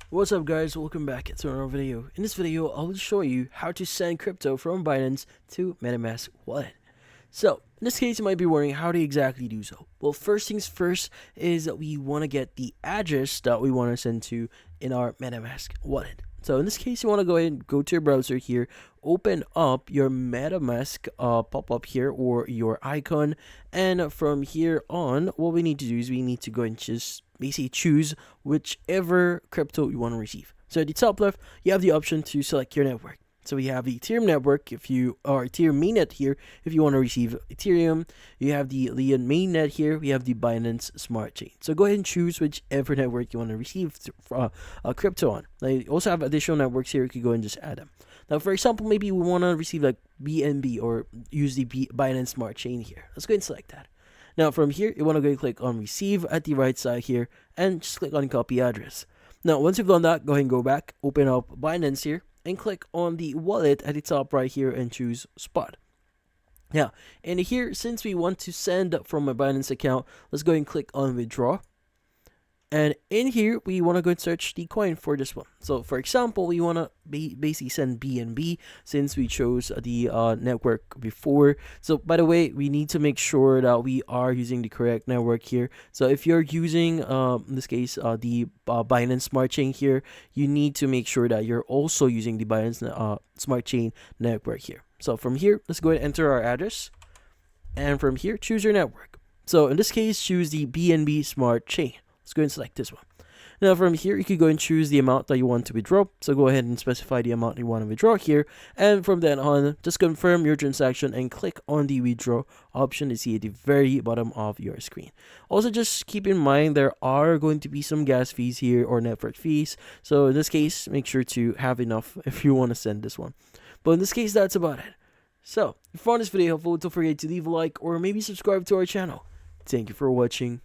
What's up guys, welcome back to another video. In this video, I will show you how to send crypto from Binance to Metamask wallet. So, in this case, you might be wondering how to exactly do so. Well, first things first is that we want to get the address that we want to send to in our Metamask wallet. So in this case, you want to go ahead and go to your browser here, open up your Metamask pop-up here or your icon, and from here on, what we need to do is we need to go and just basically choose whichever crypto you want to receive. So at the top left, you have the option to select your network. So we have the Ethereum network if you are Ethereum mainnet here if you want to receive Ethereum. You have the Leon mainnet here. We have the Binance Smart Chain. So go ahead and choose whichever network you want to receive crypto on. They also have additional networks here. You can go and just add them. Now, for example, maybe we want to receive like BNB or use the Binance Smart Chain here. Let's go and select that. Now from here, you want to go and click on receive at the right side here and just click on copy address. Now, once you've done that, go ahead and go back, open up Binance here, and click on the wallet at the top right here and choose spot. Now, and here, since we want to send from a Binance account, let's go and click on withdraw. And in here, we want to go and search the coin for this one. So, for example, we want to basically send BNB since we chose the network before. So, by the way, we need to make sure that we are using the correct network here. So, if you're using, in this case, the Binance Smart Chain here, you need to make sure that you're also using the Binance Smart Chain network here. So, from here, let's go ahead and enter our address. And from here, choose your network. So, in this case, choose the BNB Smart Chain. Let's go and select this one. Now from here, you can go and choose the amount that you want to withdraw. So go ahead and specify the amount you want to withdraw here. And from then on, just confirm your transaction and click on the withdraw option to see at the very bottom of your screen. Also, just keep in mind there are going to be some gas fees here or network fees. So in this case, make sure to have enough if you want to send this one. But in this case, that's about it. So if you found this video helpful, don't forget to leave a like or maybe subscribe to our channel. Thank you for watching.